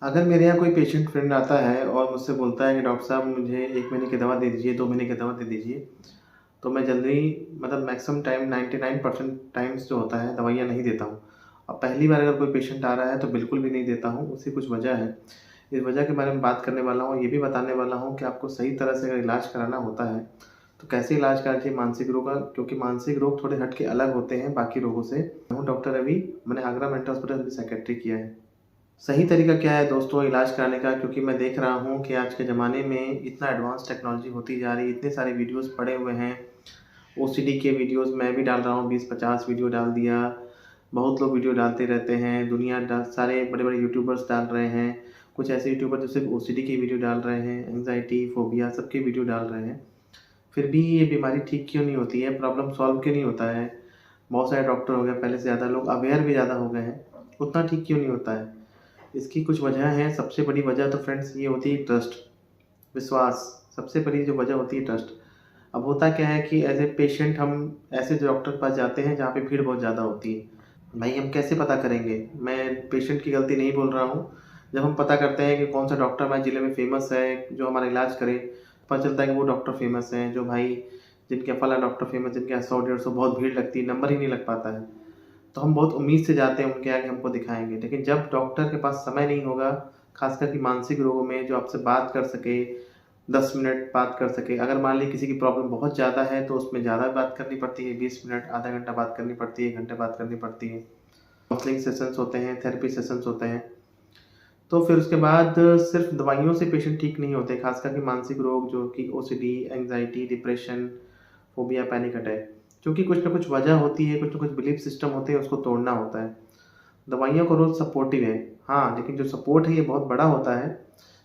अगर मेरे यहाँ कोई पेशेंट फ्रेंड आता है और मुझसे बोलता है कि डॉक्टर साहब मुझे 1 महीने की दवा दे दीजिए, 2 महीने की दवा दे दीजिए, तो मैं जल्दी मतलब मैक्सिमम टाइम 99% टाइम्स जो होता है दवाइयाँ नहीं देता हूँ। अब पहली बार अगर कोई पेशेंट आ रहा है तो बिल्कुल भी नहीं देता हूँ, उसकी कुछ वजह है। इस वजह के बारे में बात करने वाला हूँ और ये भी बताने वाला हूँ कि आपको सही तरह से अगर इलाज कराना होता है, तो कैसे इलाज करना चाहिए मानसिक रोग का, क्योंकि मानसिक रोग थोड़े हट के अलग होते हैं बाकी रोगों से। मैं हूँ डॉक्टर रवि, मैंने आगरा मेंटल हॉस्पिटल में साइकियाट्री किया है। सही तरीका क्या है दोस्तों इलाज कराने का, क्योंकि मैं देख रहा हूँ कि आज के ज़माने में इतना एडवांस टेक्नोलॉजी होती जा रही है, इतने सारे वीडियोस पड़े हुए हैं। ओसीडी के वीडियोस मैं भी डाल रहा हूँ, 20-50 वीडियो डाल दिया। बहुत लोग वीडियो डालते रहते हैं, सारे बड़े-बड़े यूट्यूबर्स डाल रहे हैं। कुछ ऐसे यूट्यूबर जो सिर्फ ओसीडी की वीडियो डाल रहे हैं, एंग्जायटी, फोबिया सबकी वीडियो डाल रहे हैं। फिर भी ये बीमारी ठीक क्यों नहीं होती है, प्रॉब्लम सॉल्व क्यों नहीं होता है? बहुत सारे डॉक्टर हो गए, पहले से ज़्यादा लोग अवेयर भी ज़्यादा हो गए हैं, उतना ठीक क्यों नहीं होता है? इसकी कुछ वजह हैं। सबसे बड़ी वजह तो फ्रेंड्स ये होती है ट्रस्ट, विश्वास। सबसे बड़ी जो वजह होती है ट्रस्ट। अब होता क्या है कि एज ए पेशेंट हम ऐसे डॉक्टर के पास जाते हैं जहाँ पे भीड़ बहुत ज़्यादा होती है। भाई हम कैसे पता करेंगे? मैं पेशेंट की गलती नहीं बोल रहा हूँ। जब हम पता करते हैं कि कौन सा डॉक्टर हमारे ज़िले में फ़ेमस है जो हमारा इलाज करे, पता चलता है कि वो डॉक्टर फ़ेमस हैं, जो भाई जिनके फला डॉक्टर फ़ेमस, जिनके यहाँ 100-150 बहुत भीड़ लगती है, नंबर ही नहीं लग पाता है। तो हम बहुत उम्मीद से जाते हैं उनके आगे हमको दिखाएँगे, लेकिन जब डॉक्टर के पास समय नहीं होगा, ख़ासकर कि मानसिक रोगों में, जो आपसे बात कर सके, 10 मिनट बात कर सके। अगर मान लीजिए किसी की प्रॉब्लम बहुत ज़्यादा है तो उसमें ज़्यादा बात करनी पड़ती है, 20 मिनट, आधा घंटा बात करनी पड़ती है, 1 घंटा बात करनी पड़ती है। काउंसलिंग सेशंस होते हैं, थेरेपी सेशंस होते हैं। तो फिर उसके बाद सिर्फ़ दवाइयों से पेशेंट ठीक नहीं होते, ख़ासकर कि मानसिक रोग जो कि OCD, anxiety, depression, phobia, panic attack. क्योंकि कुछ न कुछ वजह होती है, कुछ न कुछ बिलीफ सिस्टम होते हैं, उसको तोड़ना होता है। दवाइयों का रोल सपोर्टिव है, हाँ, लेकिन जो सपोर्ट है ये बहुत बड़ा होता है।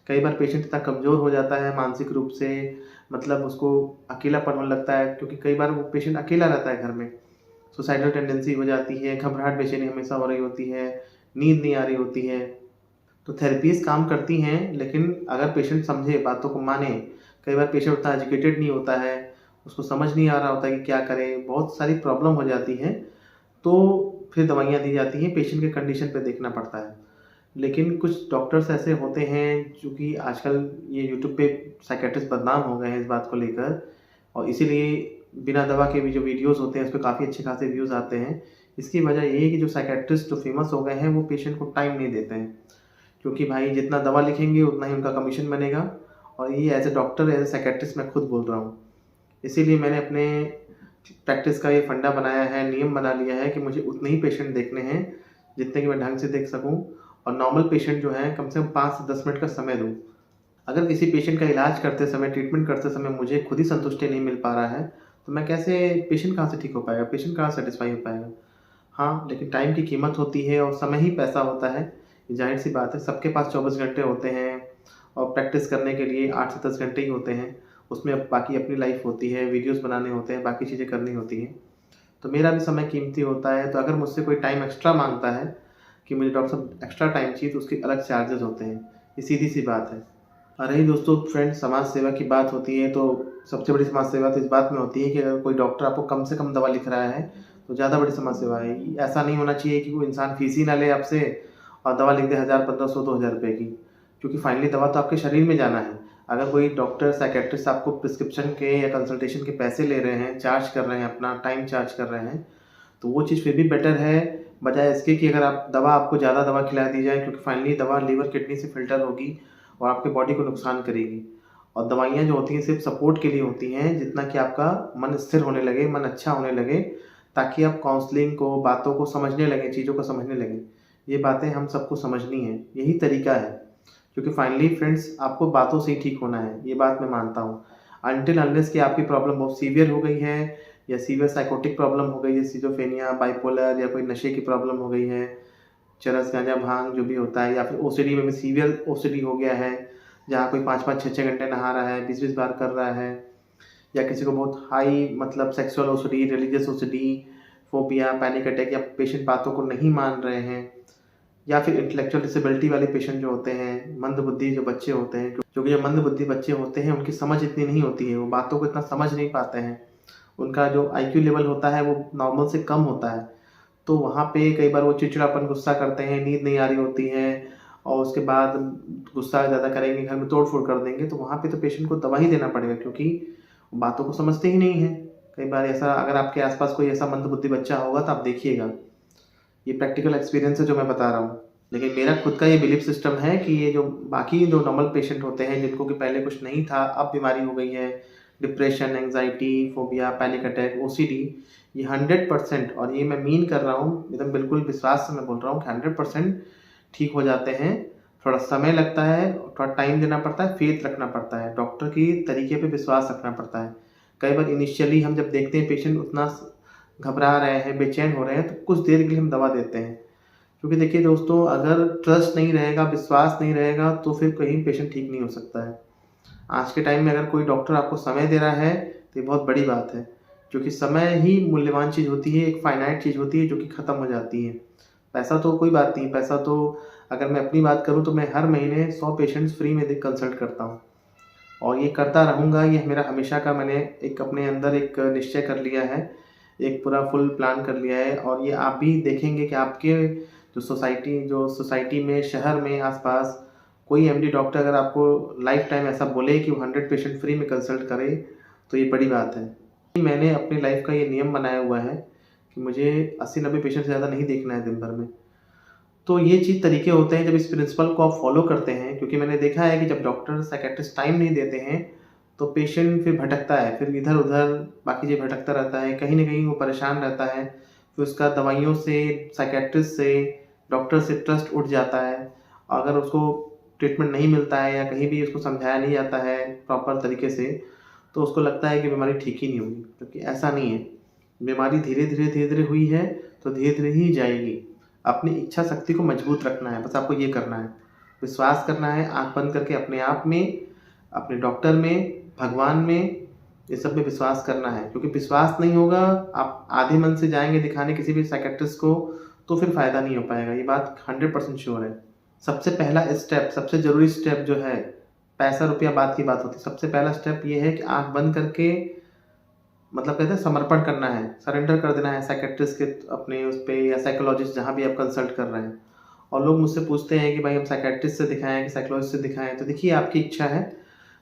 कई बार पेशेंट इतना कमज़ोर हो जाता है मानसिक रूप से, मतलब उसको अकेलापन होने लगता है, क्योंकि कई बार वो पेशेंट अकेला रहता है घर में। सुसाइडल टेंडेंसी हो जाती है, घबराहट, बेचैनी हमेशा हो रही होती है, नींद नहीं आ रही होती है। तो थेरेपीज़ काम करती हैं, लेकिन अगर पेशेंट समझे, बातों को माने। कई बार पेशेंट उतना एजुकेटेड नहीं होता है, उसको समझ नहीं आ रहा होता है कि क्या करे, बहुत सारी प्रॉब्लम हो जाती है, तो फिर दवाइयाँ दी जाती हैं, पेशेंट के कंडीशन पे देखना पड़ता है। लेकिन कुछ डॉक्टर्स ऐसे होते हैं चूँकि आजकल ये यूट्यूब पे साइकियाट्रिस्ट बदनाम हो गए हैं इस बात को लेकर, और इसीलिए बिना दवा के भी जो वीडियोज़ होते हैं, उसपे काफ़ी अच्छे खासे व्यूज़ आते हैं। इसकी वजह ये है कि जो साइकियाट्रिस्ट जो फ़ेमस हो गए हैं, वो पेशेंट को टाइम नहीं देते हैं। क्योंकि भाई जितना दवा लिखेंगे उतना ही उनका कमीशन बनेगा, और ये as a doctor, as a psychiatrist मैं खुद बोल रहा हूँ। इसीलिए मैंने अपने प्रैक्टिस का ये फंडा बनाया है, नियम बना लिया है कि मुझे उतने ही पेशेंट देखने हैं, जितने कि मैं ढंग से देख सकूँ, और नॉर्मल पेशेंट जो हैं कम से कम 5 से 10 मिनट का समय दूँ। अगर किसी पेशेंट का इलाज करते समय, ट्रीटमेंट करते समय मुझे खुद ही संतुष्टि नहीं मिल पा रहा है, तो मैं कैसे, पेशेंट कहाँ से ठीक हो पाएगा? पेशेंट कहाँ सैटिस्फाई हो पाएगा? हाँ, लेकिन टाइम की कीमत होती है और समय ही पैसा होता है। ज़ाहिर-सी बात है, सबके पास 24 घंटे होते हैं और प्रैक्टिस करने के लिए 8 से 10 घंटे ही होते हैं। उसमें अब बाकी अपनी लाइफ़ होती है, वीडियोज़ बनाने होते हैं, बाकी चीज़ें करनी होती हैं। तो मेरा भी समय कीमती होता है, तो अगर मुझसे कोई टाइम एक्स्ट्रा माँगता है कि मुझे डॉक्टर साहब एक्स्ट्रा टाइम चाहिए, तो उसके अलग चार्जेज़ होते हैं। ये सीधी-सी बात है। और रही दोस्तों फ्रेंड्स समाज सेवा की बात होती है, तो सबसे बड़ी समाज सेवा तो इस बात में होती है कि अगर कोई डॉक्टर आपको कम से कम दवा लिख रहा है, तो ज़्यादा बड़ी समाज सेवा है। ऐसा नहीं होना चाहिए कि कोई इंसान फीस ही ना ले आपसे और दवा लिख दे 1000, 1500, 2000 रुपए की। क्योंकि फाइनली दवा तो आपके शरीर में जाना है। अगर कोई डॉक्टर, साइकियाट्रिस्ट आपको प्रिस्क्रिप्शन के या कंसल्टेशन के पैसे ले रहे हैं, चार्ज कर रहे हैं, अपना टाइम चार्ज कर रहे हैं, तो वो चीज़ फिर भी बेटर है, बजाय इसके कि अगर आप दवा, आपको ज़्यादा दवा खिला दी जाए, क्योंकि फाइनली दवा लीवर, किडनी से फ़िल्टर होगी और आपके बॉडी को नुकसान करेगी। और दवाइयाँ जो होती हैं सिर्फ़ सपोर्ट के लिए होती हैं, जितना कि आपका मन स्थिर होने लगे, मन अच्छा होने लगे, ताकि आप काउंसलिंग को, बातों को समझने लगें, चीज़ों को समझने लगें। ये बातें हम सबको समझनी हैं, यही तरीका है। क्योंकि फाइनली फ्रेंड्स आपको बातों से ही ठीक होना है, ये बात मैं मानता हूँ। अनटिल अनलेस कि आपकी प्रॉब्लम बहुत सीवियर हो गई है, या सीवियर साइकोटिक प्रॉब्लम हो गई है, सिज़ोफ्रेनिया, बाइपोलर, या कोई नशे की प्रॉब्लम हो गई है, चरस, गांजा, भांग जो भी होता है, या फिर ओसीडी में भी सीवियर ओसीडी हो गया है, जहाँ कोई 5-5, 6-6 घंटे नहा रहा है, 20-20 बार कर रहा है, या किसी को बहुत हाई मतलब sexual OCD, religious OCD, phobia, panic attack, या पेशेंट बातों को नहीं मान रहे हैं, या फिर इंटेलेक्चुअल डिसेबिलिटी वाले पेशेंट जो होते हैं, मंदबुद्धि जो बच्चे होते हैं, क्योंकि जो मंदबुद्धि बच्चे होते हैं उनकी समझ इतनी नहीं होती है, वो बातों को इतना समझ नहीं पाते हैं, उनका जो आईक्यू लेवल होता है वो नॉर्मल से कम होता है। तो वहाँ पे कई बार वो चिड़चिड़ापन, गुस्सा करते हैं, नींद नहीं आ रही होती है, और उसके बाद गुस्सा ज़्यादा करेंगे, घर में तोड़-फोड़ कर देंगे, तो वहाँ पे तो पेशेंट को दवा ही देना पड़ेगा, क्योंकि बातों को समझते ही नहीं हैं। कई बार ऐसा, अगर आपके आस-पास कोई ऐसा मंदबुद्धि बच्चा होगा तो आप देखिएगा। ये प्रैक्टिकल एक्सपीरियंस है जो मैं बता रहा हूँ। लेकिन मेरा खुद का ये बिलीफ सिस्टम है कि ये जो बाकी जो नॉर्मल पेशेंट होते हैं, जिनको कि पहले कुछ नहीं था, अब बीमारी हो गई है, depression, anxiety, phobia, panic attack, OCD, ये 100%, और ये मैं मीन कर रहा हूँ, एकदम बिल्कुल विश्वास से मैं बोल रहा हूँ कि 100% ठीक हो जाते हैं। थोड़ा समय लगता है, थोड़ा टाइम देना पड़ता है, फ़ेथ रखना पड़ता है, डॉक्टर की तरीके पे विश्वास रखना पड़ता है। कई बार इनिशियली हम जब देखते हैं पेशेंट उतना घबरा रहे हैं, बेचैन हो रहे हैं, तो कुछ देर के लिए हम दवा देते हैं। क्योंकि देखिए दोस्तों, अगर ट्रस्ट नहीं रहेगा, विश्वास नहीं रहेगा, तो फिर कहीं पेशेंट ठीक नहीं हो सकता है। आज के टाइम में अगर कोई डॉक्टर आपको समय दे रहा है, तो ये बहुत बड़ी बात है, क्योंकि समय ही मूल्यवान चीज़ होती है, एक फ़ाइनाइट चीज़ होती है जो कि ख़त्म हो जाती है। पैसा तो कोई बात नहीं, पैसा तो अगर मैं अपनी बात करूँ तो मैं हर महीने 100 पेशेंट्स फ्री में कंसल्ट करता हूँ, और ये करता रहूँगा। ये मेरा हमेशा का, मैंने एक अपने अंदर एक निश्चय कर लिया है, एक पूरा फुल प्लान कर लिया है, और ये आप भी देखेंगे कि आपके जो सोसाइटी में, शहर में, आस-पास कोई एमडी डॉक्टर अगर आपको लाइफ टाइम ऐसा बोले कि वो 100 पेशेंट फ्री में कंसल्ट करे, तो ये बड़ी बात है। मैंने अपनी लाइफ का ये नियम बनाया हुआ है कि मुझे 80-90 पेशेंट से ज़्यादा नहीं देखना है दिन भर में। तो ये चीज़ तरीके होते हैं जब इस प्रिंसिपल को आप फॉलो करते हैं, क्योंकि मैंने देखा है कि जब डॉक्टर, साइकियाट्रिस्ट टाइम नहीं देते हैं, तो पेशेंट फिर भटकता है, फिर इधर-उधर बाकी चीज़ भटकता रहता है, कहीं न कहीं वो परेशान रहता है। फिर उसका दवाइयों से, साइकियाट्रिस्ट से, डॉक्टर से ट्रस्ट उठ जाता है। अगर उसको ट्रीटमेंट नहीं मिलता है या कहीं भी उसको समझाया नहीं जाता है प्रॉपर तरीके से, तो उसको लगता है कि बीमारी ठीक ही नहीं होगी, जबकि ऐसा नहीं है। बीमारी धीरे-धीरे, धीरे-धीरे हुई है, तो धीरे-धीरे ही जाएगी। अपनी इच्छा शक्ति को मजबूत रखना है, बस आपको ये करना है। विश्वास करना है, आँख बंद करके अपने आप में, अपने डॉक्टर में, भगवान में, ये सब में विश्वास करना है। क्योंकि विश्वास नहीं होगा, आप आधे मन से जाएँगे दिखाने किसी भी साइकियाट्रिस्ट को, तो फिर फ़ायदा नहीं हो पाएगा। ये बात 100% श्योर है। सबसे पहला स्टेप, सबसे ज़रूरी स्टेप जो है, पैसा रुपया बाद की बात होती है। सबसे पहला स्टेप ये है कि आँख बंद करके, मतलब कहते हैं समर्पण करना है, सरेंडर कर देना है साइकियाट्रिस्ट के अपने उस पे, या साइकोलॉजिस्ट जहाँ भी आप कंसल्ट कर रहे हैं। और लोग मुझसे पूछते हैं कि भाई हम साइकियाट्रिस्ट से दिखाएँ कि साइकोलॉजिस्ट से दिखाएँ, तो देखिए आपकी इच्छा है।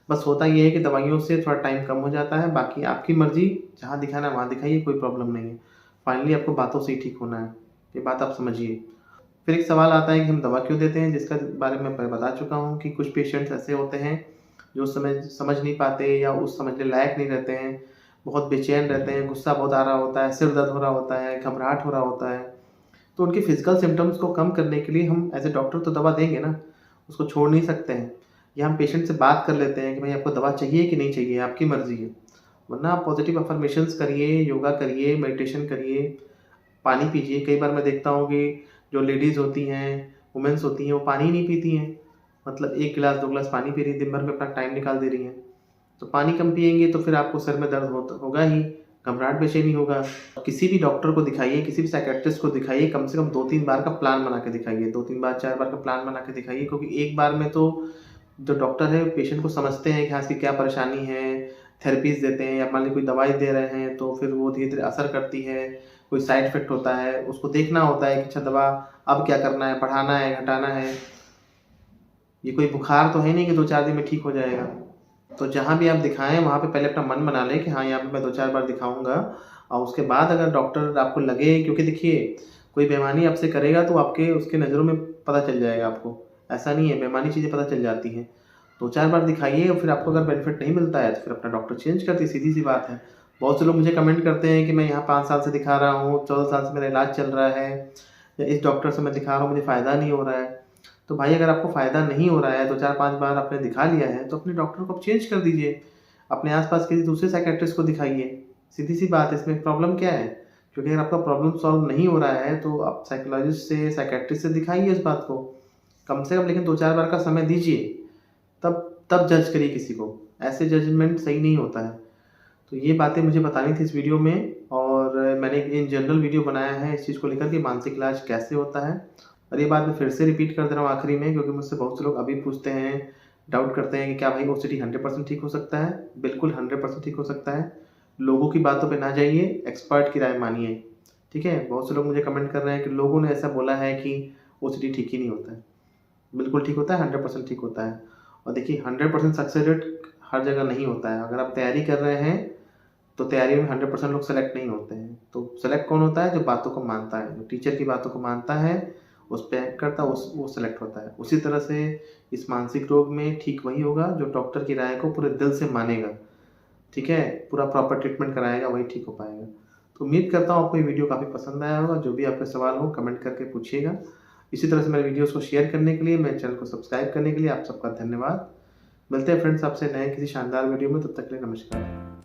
बस होता ये है कि दवाइयों से थोड़ा टाइम कम हो जाता है, बाकी आपकी मर्ज़ी, जहाँ दिखाना है वहाँ दिखाइए, कोई प्रॉब्लम नहीं है। फाइनली आपको बातों से ही ठीक होना है, ये बात आप समझिए। फिर एक सवाल आता है कि हम दवा क्यों देते हैं, जिसका बारे में मैं बता चुका हूँ कि कुछ पेशेंट्स ऐसे होते हैं जो उस समय समझ नहीं पाते, या उस समझने लायक नहीं रहते हैं, बहुत बेचैन रहते हैं, गुस्सा बहुत आ रहा होता है, सिर दर्द हो रहा होता है, घबराहट हो रहा होता है। तो उनके फिज़िकल सिम्पटम्स को कम करने के लिए हम एज़ ए डॉक्टर तो दवा देंगे ना, उसको छोड़ नहीं सकते हैं। या हम पेशेंट से बात कर लेते हैं कि भाई आपको दवा चाहिए कि नहीं चाहिए, आपकी मर्ज़ी है। वरना आप पॉज़िटिव अफ़र्मेशंस करिए, योगा करिए, मेडिटेशन करिए, पानी पीजिए। कई बार मैं देखता हूँ कि जो लेडीज़ होती हैं, वुमेन्स होती हैं, वो पानी ही नहीं पीती हैं। मतलब 1 गिलास 2 गिलास पानी पी रही हैं, दिन भर में अपना टाइम निकाल दे रही हैं। तो पानी कम पिएँगे तो फिर आपको सर में दर्द होगा ही, घबराहट, बेचैनी होगा। किसी भी डॉक्टर को दिखाइए, किसी भी साइकियाट्रिस्ट को दिखाइए, कम से कम 2-3 बार का प्लान बना के दिखाइए, 2-3 बार, 4 बार का प्लान बना के दिखाइए, क्योंकि एक बार में तो जो डॉक्टर है पेशेंट को समझते हैं कि हाँ, इसकी क्या परेशानी है, थेरेपीज़ देते हैं, या मान लीजिए कोई दवाई दे रहे हैं, तो फिर वो धीरे-धीरे असर करती है, कोई साइड इफ़ेक्ट होता है, उसको देखना होता है कि अच्छा दवा अब क्या करना है, बढ़ाना है, घटाना है। ये कोई बुखार तो है नहीं कि 2-4 दिन में ठीक हो जाएगा। तो जहाँ भी आप दिखाएँ वहाँ पे पहले अपना मन बना लें कि हाँ, यहाँ पे मैं 2-4 बार दिखाऊँगा, और उसके बाद अगर डॉक्टर आपको लगे, क्योंकि देखिए कोई बेईमानी आपसे करेगा तो आपके उसके नज़रों में पता चल जाएगा आपको। ऐसा नहीं है, बेईमानी चीज़ें पता चल जाती हैं। 2-4 बार दिखाइए, और फिर आपको अगर बेनिफिट नहीं मिलता है तो फिर अपना डॉक्टर चेंज कर दीजिए, सीधी-सी बात है। बहुत से लोग मुझे कमेंट करते हैं कि मैं यहाँ 5 साल से दिखा रहा हूँ, 14 साल से मेरा इलाज चल रहा है, या इस डॉक्टर से मैं दिखा रहा हूँ, मुझे फ़ायदा नहीं हो रहा है। तो भाई अगर आपको फ़ायदा नहीं हो रहा है, 2-4-5 बार आपने दिखा लिया है, तो अपने डॉक्टर को आप चेंज कर दीजिए। अपने आस-पास किसी दूसरे साइकियाट्रिस्ट को दिखाइए। सीधी-सी बात है, इसमें प्रॉब्लम क्या है? क्योंकि अगर आपका प्रॉब्लम सॉल्व नहीं हो रहा है, तो आप साइकोलॉजिस्ट से, साइकियाट्रिस्ट से दिखाइए इस बात को। कम से कम लेकिन 2-4 बार का समय दीजिए, तब जज करिए किसी को। ऐसे जजमेंट सही नहीं होता है। तो ये बातें मुझे बतानी थी इस वीडियो में, और मैंने एक इन जनरल वीडियो बनाया है इस चीज़ को लेकर कि मानसिक इलाज कैसे होता है। और ये बात मैं फिर से रिपीट कर दे रहा हूँ आखिरी में, क्योंकि मुझसे बहुत से लोग अभी पूछते हैं, डाउट करते हैं कि क्या भाई ओसीडी 100% ठीक हो सकता है? बिल्कुल 100% ठीक हो सकता है। लोगों की बातों पे ना जाइए, एक्सपर्ट की राय मानिए, ठीक है? बहुत से लोग मुझे कमेंट कर रहे हैं कि लोगों ने ऐसा बोला है कि ओसीडी ठीक ही नहीं होता है। बिल्कुल ठीक होता है, 100% ठीक होता है। और देखिए 100% सक्सेस रेट हर जगह नहीं होता है। अगर आप तैयारी कर रहे हैं तो तैयारी में 100% लोग सेलेक्ट नहीं होते हैं। तो सेलेक्ट कौन होता है? जो बातों को मानता है, जो टीचर की बातों को मानता है, उस पे एक्ट करता है, वो सेलेक्ट होता है। उसी तरह से इस मानसिक रोग में ठीक वही होगा जो डॉक्टर की राय को पूरे दिल से मानेगा, ठीक है? पूरा प्रॉपर ट्रीटमेंट कराएगा, वही ठीक हो पाएगा। तो उम्मीद करता हूँ आपको ये वीडियो काफ़ी पसंद आया होगा। जो भी आपके सवाल हो कमेंट करके पूछिएगा। इसी तरह से मेरे वीडियोज़ को शेयर करने के लिए, मेरे चैनल को सब्सक्राइब करने के लिए आप सबका धन्यवाद। मिलते हैं फ्रेंड्स आपसे नए किसी शानदार वीडियो में, तब तक के लिए नमस्कार।